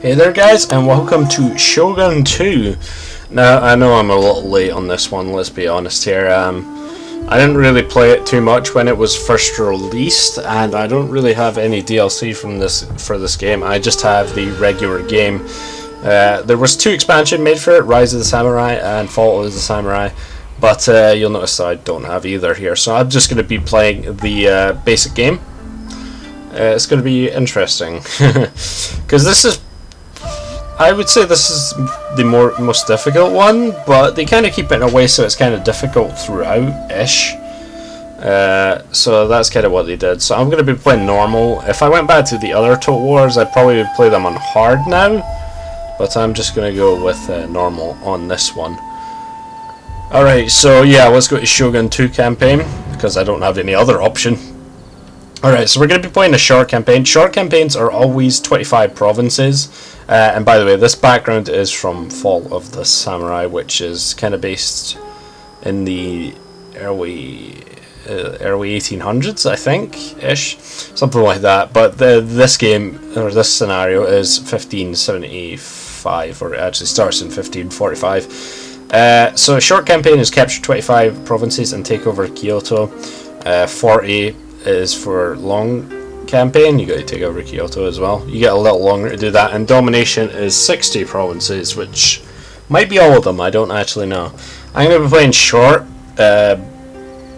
Hey there guys, and welcome to Shogun 2. Now, I know I'm a little late on this one, let's be honest here. I didn't really play it too much when it was first released, and I don't really have any DLC for this game. I just have the regular game. There was 2 expansions made for it, Rise of the Samurai and Fall of the Samurai, but you'll notice that I don't have either here, so I'm just going to be playing the basic game. It's going to be interesting, because this is, I would say this is the most difficult one, but they kind of keep it in a way so it's kind of difficult throughout-ish. So that's kind of what they did. So I'm going to be playing normal. If I went back to the other Total Wars, I'd probably play them on hard now, but I'm just going to go with normal on this one. Alright, so yeah, let's go to Shogun 2 campaign, because I don't have any other option. Alright, so we're going to be playing a short campaign. Short campaigns are always 25 provinces. And by the way, this background is from Fall of the Samurai, which is kind of based in the early 1800s, I think, ish, something like that. But this game, or this scenario, is 1575, or it actually starts in 1545. So a short campaign is capture 25 provinces and take over Kyoto. 40 is for long campaign, you got to take over Kyoto as well. You get a little longer to do that, and domination is 60 provinces, which might be all of them, I don't actually know. I'm going to be playing short, and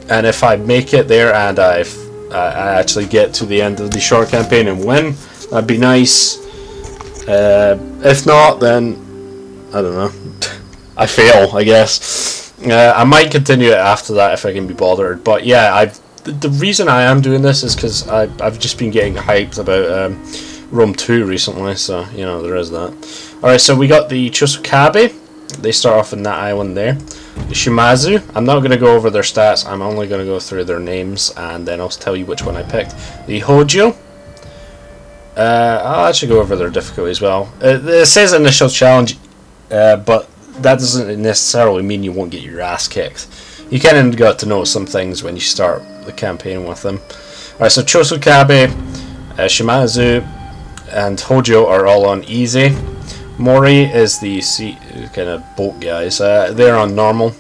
if I make it there and I actually get to the end of the short campaign and win, that'd be nice. If not, then I don't know. I fail, I guess. I might continue it after that if I can be bothered, but yeah, the reason I am doing this is because I've just been getting hyped about Rome 2 recently, so you know, there is that. Alright, so we got the Chosukabe. They start off in that island there. The Shimazu, I'm not going to go over their stats, I'm only going to go through their names and then I'll tell you which one I picked. The Hojo, I'll actually go over their difficulty as well. It says initial challenge, but that doesn't necessarily mean you won't get your ass kicked. You kind of got to know some things when you start the campaign with them. Alright, so Chosukabe, Shimazu, and Hojo are all on easy. Mori is the kind of boat guys. They're on normal.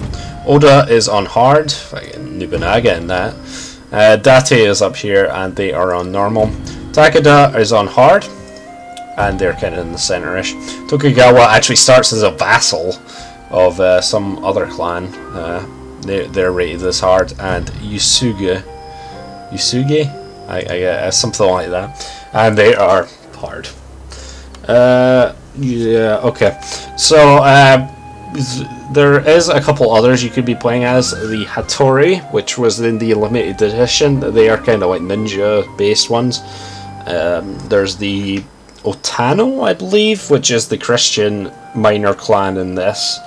Oda is on hard. Nobunaga in that. Date is up here, and they are on normal. Takeda is on hard, and they're kind of in the center-ish. Tokugawa actually starts as a vassal of some other clan. They're rated as hard, and Yusuge, I something like that, and they are hard. Yeah, okay. So there is a couple others you could be playing as. The Hattori, which was in the limited edition. They are kind of like ninja-based ones. There's the Otano, I believe, which is the Christian minor clan in this.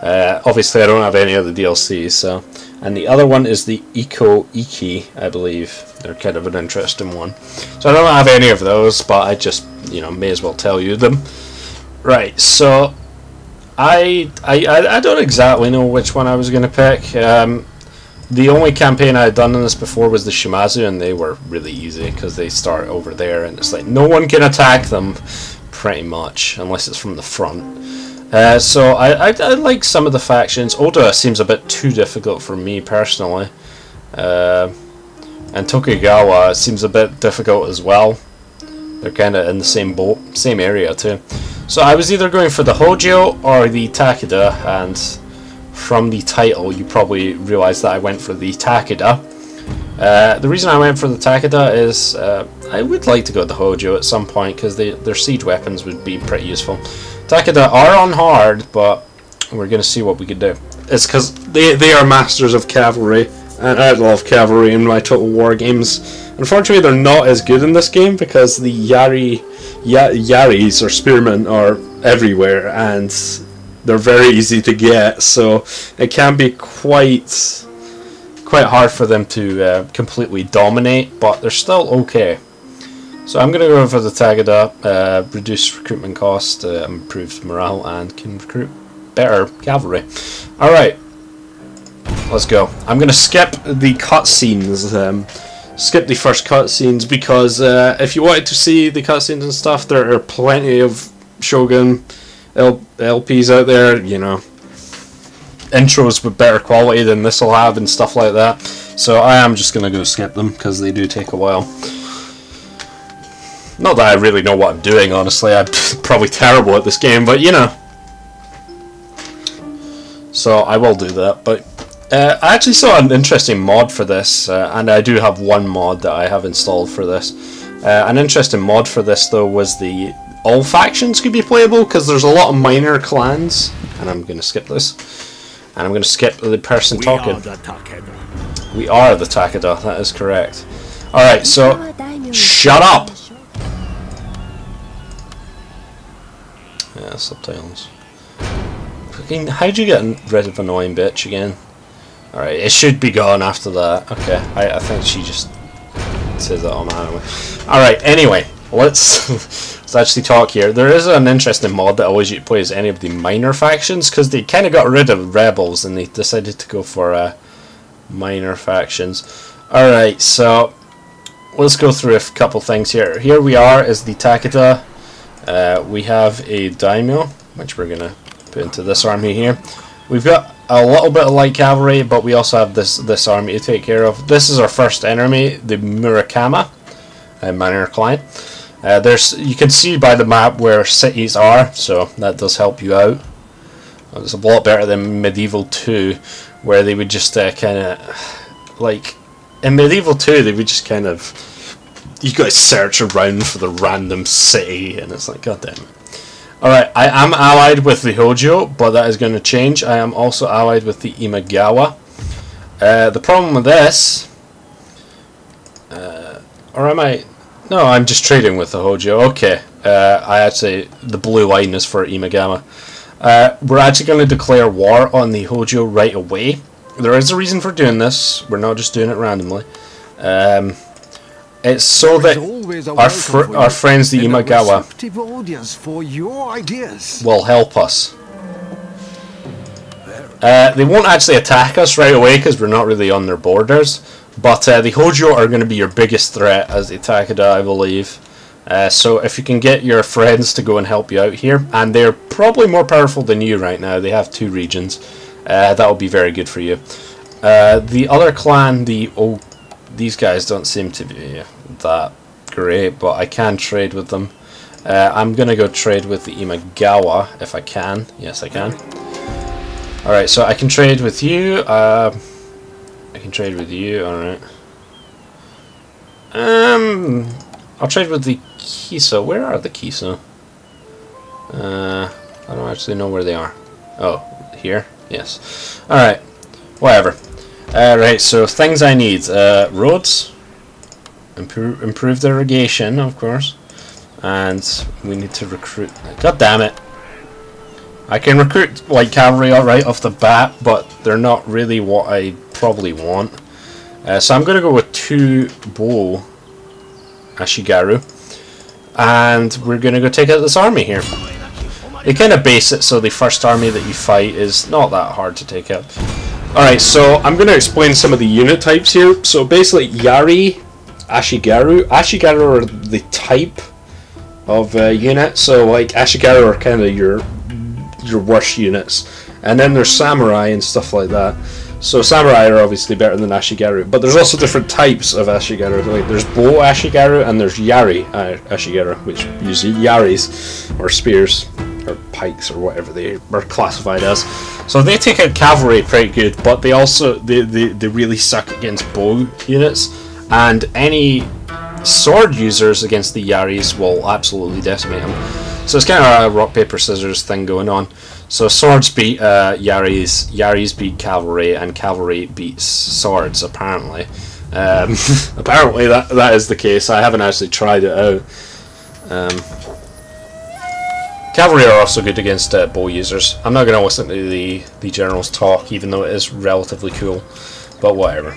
Obviously I don't have any of the DLCs, so. And the other one is the Iki, I believe. They're kind of an interesting one. So I don't have any of those, but I just, you know, may as well tell you them. Right, so I don't exactly know which one I was going to pick. The only campaign I had done in this before was the Shimazu, and they were really easy because they start over there and it's like no one can attack them pretty much unless it's from the front. So I like some of the factions. Oda seems a bit too difficult for me personally, and Tokugawa seems a bit difficult as well. They're kind of in the same boat, same area too. So I was either going for the Hojo or the Takeda, and from the title you probably realised that I went for the Takeda. The reason I went for the Takeda is I would like to go to the Hojo at some point because their siege weapons would be pretty useful. Takeda are on hard, but we're going to see what we can do. It's because they are masters of cavalry, and I love cavalry in my Total War games. Unfortunately, they're not as good in this game because the Yaris or spearmen are everywhere, and they're very easy to get, so it can be quite hard for them to completely dominate, but they're still okay. So I'm going to go for the Takeda, reduced recruitment cost, improved morale, and can recruit better cavalry. Alright, let's go. I'm going to skip the cutscenes, skip the first cutscenes, because if you wanted to see the cutscenes and stuff, there are plenty of Shogun LPs out there, you know, intros with better quality than this will have and stuff like that. So I am just gonna go skip them because they do take a while. Not that I really know what I'm doing, honestly. I'm probably terrible at this game, but you know. So I will do that. But I actually saw an interesting mod for this, and I do have one mod that I have installed for this. An interesting mod for this though was the all factions could be playable, because there's a lot of minor clans. And I'm going to skip this. And I'm going to skip the person talking. We are the Takeda, that is correct. Alright, so shut up! Yeah, subtitles. Fucking, how'd you get rid of annoying bitch again? Alright, it should be gone after that. Okay, I think she just says that automatically. Alright, anyway, let's actually talk here. There is an interesting mod that always you play as any of the minor factions, because they kind of got rid of rebels and they decided to go for minor factions. Alright, so let's go through a couple things here. Here we are as the Takeda. We have a daimyo, which we're going to put into this army here. We've got a little bit of light cavalry, but we also have this army to take care of. This is our first enemy, the Murakama, a minor client. You can see by the map where cities are, so that does help you out. It's a lot better than Medieval 2, where they would just kind of, like, in Medieval 2 they would just kind of, you guys search around for the random city, and it's like, god damn it. Alright, I am allied with the Hojo, but that is going to change. I am also allied with the Imagawa. The problem with this, or am I? No, I'm just trading with the Hojo. Okay, the blue line is for Imagawa. We're actually going to declare war on the Hojo right away. There is a reason for doing this. We're not just doing it randomly. It's so that our friends the Imagawa will help us. They won't actually attack us right away because we're not really on their borders, but the Hojo are going to be your biggest threat as the Takeda, I believe. So if you can get your friends to go and help you out here, and they're probably more powerful than you right now, they have 2 regions, that will be very good for you. The other clan, these guys don't seem to be that great, but I can trade with them. I'm going to go trade with the Imagawa if I can. Yes, I can. Alright, so I can trade with you. I can trade with you, alright. I'll trade with the Kiso. Where are the Kiso? I don't actually know where they are. Oh, here? Yes. Alright, whatever. Right, so things I need. Roads. Improve the irrigation, of course. And we need to recruit. God damn it. I can recruit light cavalry alright off the bat, but they're not really what I probably want. So I'm going to go with 2 bow Ashigaru. And we're going to go take out this army here. They kind of base it so the first army that you fight is not that hard to take out. Alright, so I'm going to explain some of the unit types here. So basically, Yari, Ashigaru. Ashigaru are the type of unit. So like Ashigaru are kind of your worst units. And then there's Samurai and stuff like that. So Samurai are obviously better than Ashigaru. But there's also different types of Ashigaru. Like there's Bow Ashigaru and there's Yari Ashigaru, which use Yaris or spears or pikes or whatever they are classified as. So they take out cavalry pretty good, but they also they really suck against bow units, and any sword users against the Yaris will absolutely decimate them. So it's kind of a rock paper scissors thing going on. So swords beat Yaris beat cavalry, and cavalry beats swords apparently. Apparently that is the case. I haven't actually tried it out. Cavalry are also good against bow users. I'm not going to listen to the generals talk, even though it is relatively cool, but whatever.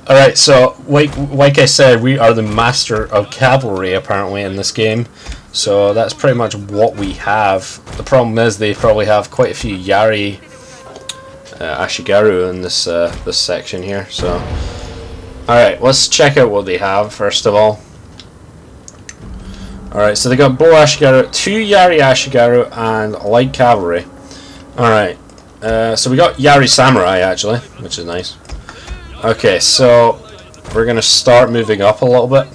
Alright, so like I said, we are the master of cavalry apparently in this game, so that's pretty much what we have. The problem is they probably have quite a few Yari Ashigaru in this this section here. So, alright, let's check out what they have first of all. Alright, so they got Bow Ashigaru, 2 Yari Ashigaru, and Light Cavalry. Alright, so we got Yari Samurai actually, which is nice. Okay, so we're going to start moving up a little bit.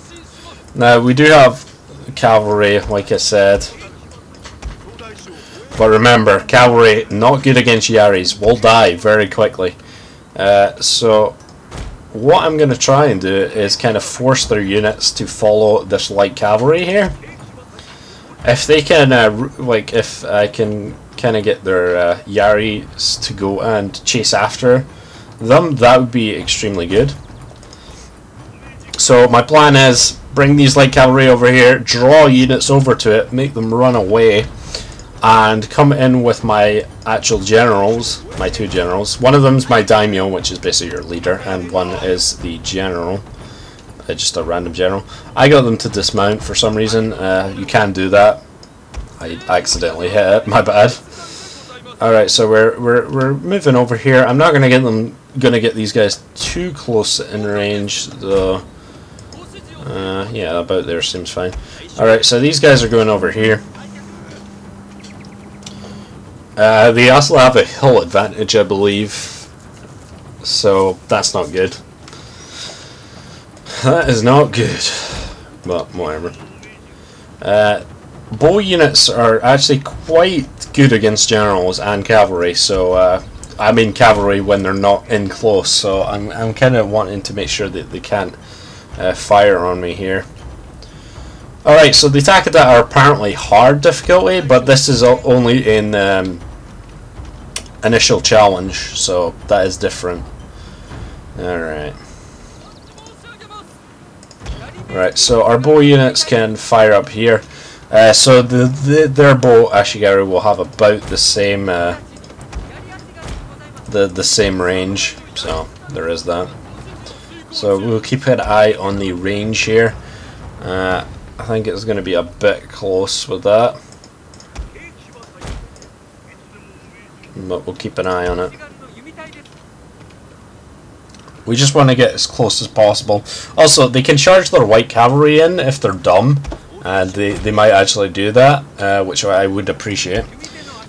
Now, we do have Cavalry, like I said. But remember, Cavalry, not good against Yaris, will die very quickly. So, what I'm going to try and do is kind of force their units to follow this Light Cavalry here. If they can, if I can kind of get their Yaris to go and chase after them, that would be extremely good. So my plan is bring these Light Cavalry over here, draw units over to it, make them run away, and come in with my actual generals, my 2 generals. One of them's my daimyo, which is basically your leader, and one is the general, just a random general. I got them to dismount for some reason. You can do that. I accidentally hit it. My bad. All right, so we're moving over here. I'm not gonna get these guys too close in range, though. Yeah, about there seems fine. All right, so these guys are going over here. They also have a hill advantage, I believe, so that's not good. That is not good, but whatever. Bow units are actually quite good against generals and cavalry, so I mean cavalry when they're not in close, so I'm kind of wanting to make sure that they can't fire on me here. Alright, so the Takeda are apparently hard difficulty, but this is only in initial challenge, so that is different. Alright. Right, so our bow units can fire up here. So their bow Ashigaru will have about the same the same range, so there is that. So we'll keep an eye on the range here. I think it's going to be a bit close with that, but we'll keep an eye on it. We just want to get as close as possible. Also, they can charge their white cavalry in if they're dumb, and they might actually do that, which I would appreciate,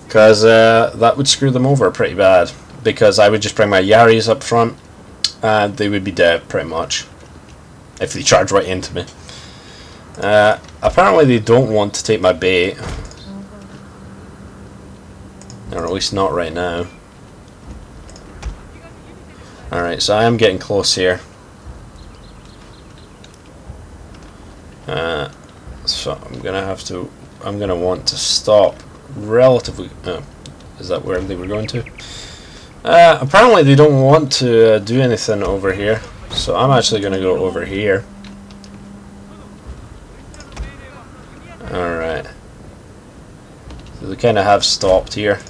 because that would screw them over pretty bad, because I would just bring my Yaris up front and they would be dead pretty much if they charge right into me. Apparently they don't want to take my bait, or at least not right now. Alright, so I am getting close here. So I'm gonna want to stop relatively. Is that where they were going to? Apparently they don't want to do anything over here, so I'm actually gonna go over here. Alright. So they kind of have stopped here.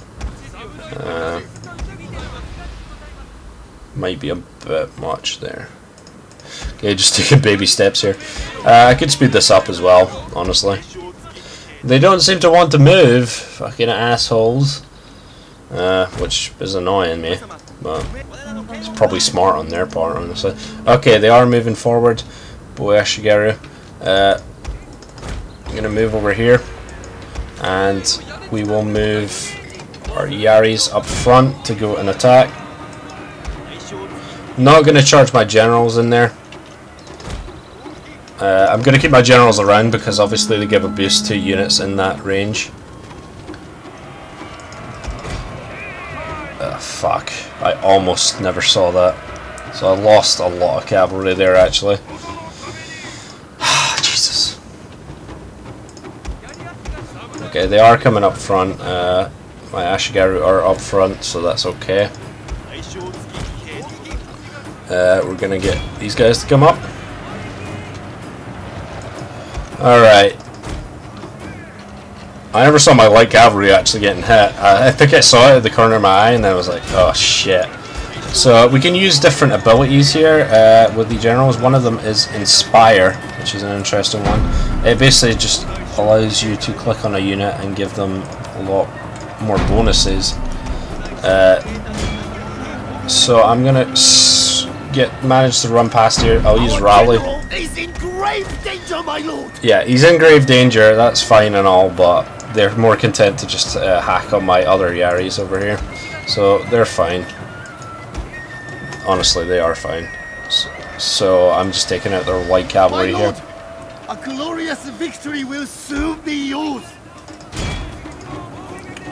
Might be a bit much there. Okay, just taking baby steps here. I could speed this up as well, honestly. They don't seem to want to move, fucking assholes. Which is annoying me, but it's probably smart on their part, honestly. Okay, they are moving forward. Boy Ashigaru. I'm gonna move over here, and we will move our Yaris up front to go and attack. Not going to charge my generals in there. I'm going to keep my generals around because obviously they give a boost to units in that range. Fuck. I almost never saw that. So I lost a lot of cavalry there actually. Jesus. Okay, they are coming up front. My Ashigaru are up front, so that's okay. We're gonna get these guys to come up. Alright. I never saw my light cavalry actually getting hit. I think I saw it at the corner of my eye and I was like, oh shit. So we can use different abilities here with the generals. One of them is Inspire, which is an interesting one. It basically just allows you to click on a unit and give them a lot more bonuses. So I'm gonna manage to run past here. I'll use Rally. grave danger, my lord. Yeah, he's in grave danger, that's fine and all, but they're more content to just hack on my other Yaris over here. So they're fine. Honestly, they are fine. So I'm just taking out their light cavalry here. A glorious victory will soon be yours.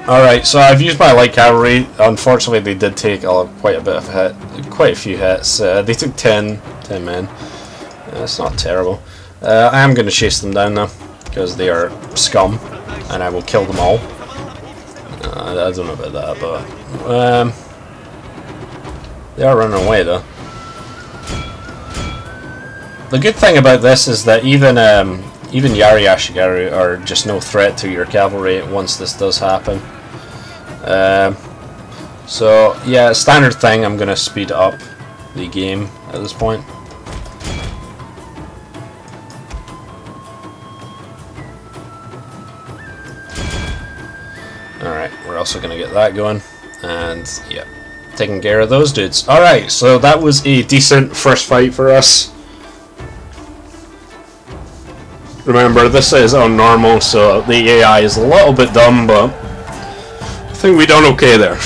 Alright, so I've used my light cavalry. Unfortunately, they did take quite a bit of hit, quite a few hits. They took 10 men. That's not terrible. I am going to chase them down though, because they are scum, and I will kill them all. I don't know about that, but they are running away though. The good thing about this is that even Yari Ashigaru are just no threat to your cavalry once this does happen. So yeah, standard thing, I'm gonna speed up the game at this point. Alright, we're also gonna get that going, and yeah, taking care of those dudes. Alright, so that was a decent first fight for us. Remember, this is on normal, so the AI is a little bit dumb, but I think we done okay there.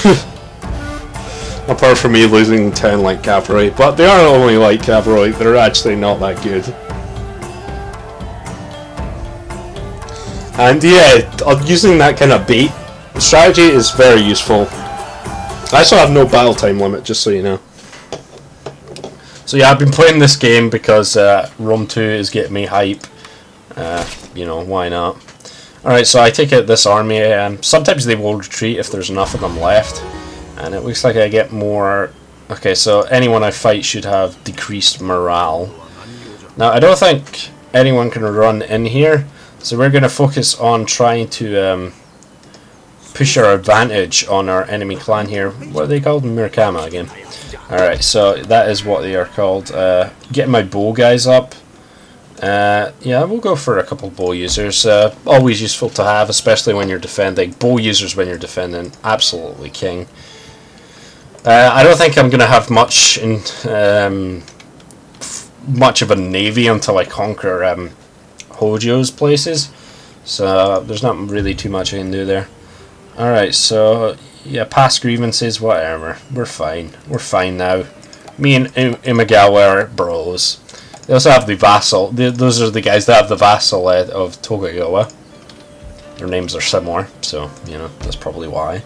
Apart from me losing 10 light cavalry, but they are only light cavalry, they're actually not that good. And yeah, using that kind of bait strategy is very useful. I also have no battle time limit, just so you know. So yeah, I've been playing this game because Rome 2 is getting me hype. You know, why not? Alright, so I take out this army. Sometimes they will retreat if there's enough of them left. And it looks like I get more... Okay, so anyone I fight should have decreased morale. Now, I don't think anyone can run in here. So we're going to focus on trying to push our advantage on our enemy clan here. What are they called? Murakama again. Alright, so that is what they are called. Getting my bow guys up. Yeah, we'll go for a couple bow users. Always useful to have, especially when you're defending. Bow users when you're defending, absolutely king. I don't think I'm going to have much of a navy until I conquer Hojo's places. So there's not really too much I can do there. Alright, so yeah, past grievances, whatever. We're fine. We're fine now. Me and Imagawa are bros. They also have the vassal. Those are the guys that have the vassal of Tokugawa. Their names are similar, so you know that's probably why.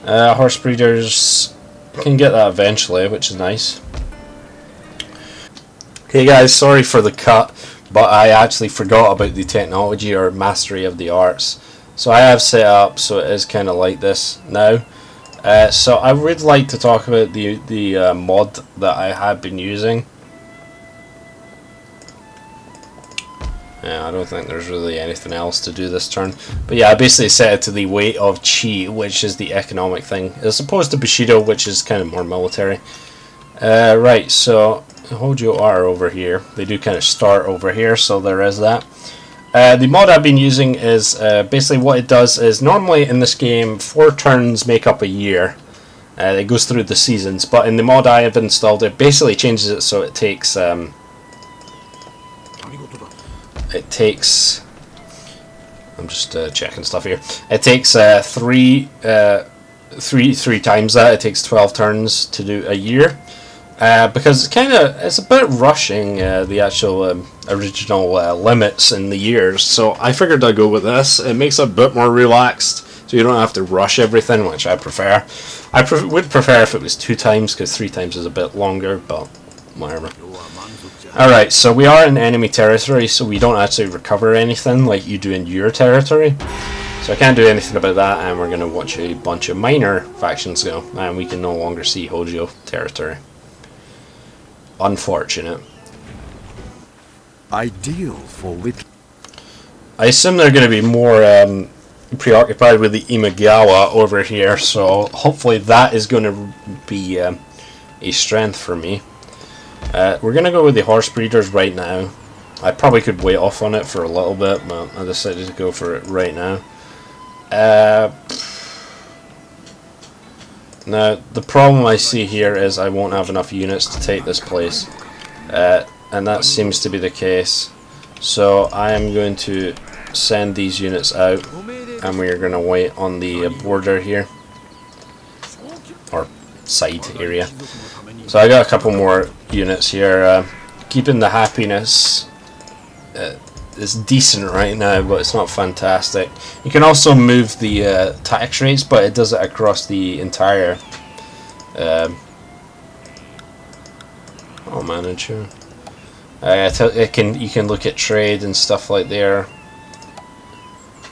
Horse breeders can get that eventually, which is nice. Hey guys, sorry for the cut, but I actually forgot about the technology or mastery of the arts. So I have set up so it is kind of like this now. So I would like to talk about the mod that I have been using. Yeah, I don't think there's really anything else to do this turn. But yeah, I basically set it to the weight of Chi, which is the economic thing, as opposed to Bushido, which is kind of more military. Right, so Hojo are over here. They do kind of start over here, so there is that. The mod I've been using is basically what it does is normally in this game 4 turns make up a year. It goes through the seasons, but in the mod I have installed, it basically changes it so it takes I'm just checking stuff here. It takes three times that. It takes 12 turns to do a year, because it's a bit rushing the actual original limits in the years. So I figured I'd go with this. It makes it a bit more relaxed, so you don't have to rush everything, which I prefer. I would prefer if it was 2 times, because 3 times is a bit longer, but whatever. Alright, so we are in enemy territory, so we don't actually recover anything like you do in your territory. So I can't do anything about that, and we're going to watch a bunch of minor factions go, and we can no longer see Hojo territory. Unfortunate. Ideal for wit. I assume they're going to be more preoccupied with the Imagawa over here, so hopefully that is going to be a strength for me. We're going to go with the horse breeders right now. I probably could wait off on it for a little bit, but I decided to go for it right now. Now, the problem I see here is I won't have enough units to take this place. and that seems to be the case. So I am going to send these units out, and we are going to wait on the border here, or side area. So I got a couple more units here. Keeping the happiness is decent right now, but it's not fantastic. You can also move the tax rates, but it does it across the entire I'll manage here. You can look at trade and stuff like there,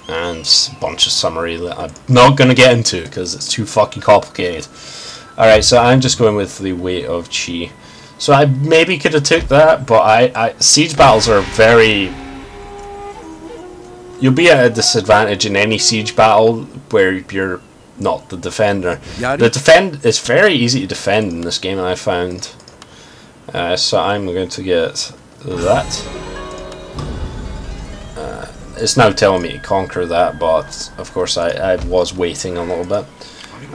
and a bunch of summary that I'm not going to get into because it's too fucking complicated. Alright, so I'm just going with the weight of chi. So I maybe could have took that, but siege battles are very... You'll be at a disadvantage in any siege battle where you're not the defender. It's very easy to defend in this game, I found. So I'm going to get that. It's now telling me to conquer that, but of course I was waiting a little bit.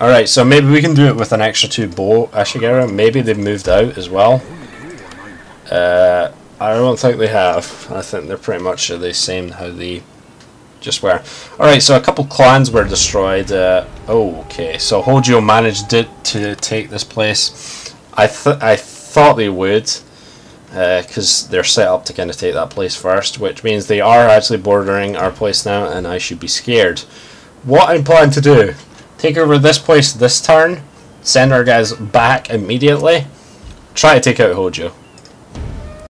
Alright, so maybe we can do it with an extra 2 bow Ashigara. Maybe they've moved out as well. I don't think they have. I think they're pretty much the same how they just were. Alright, so a couple clans were destroyed. Okay, so Hojo managed to take this place. I thought they would, because they're set up to kind of take that place first, which means they are actually bordering our place now, and I should be scared. What I'm planning to do: take over this place this turn, send our guys back immediately, try to take out Hojo.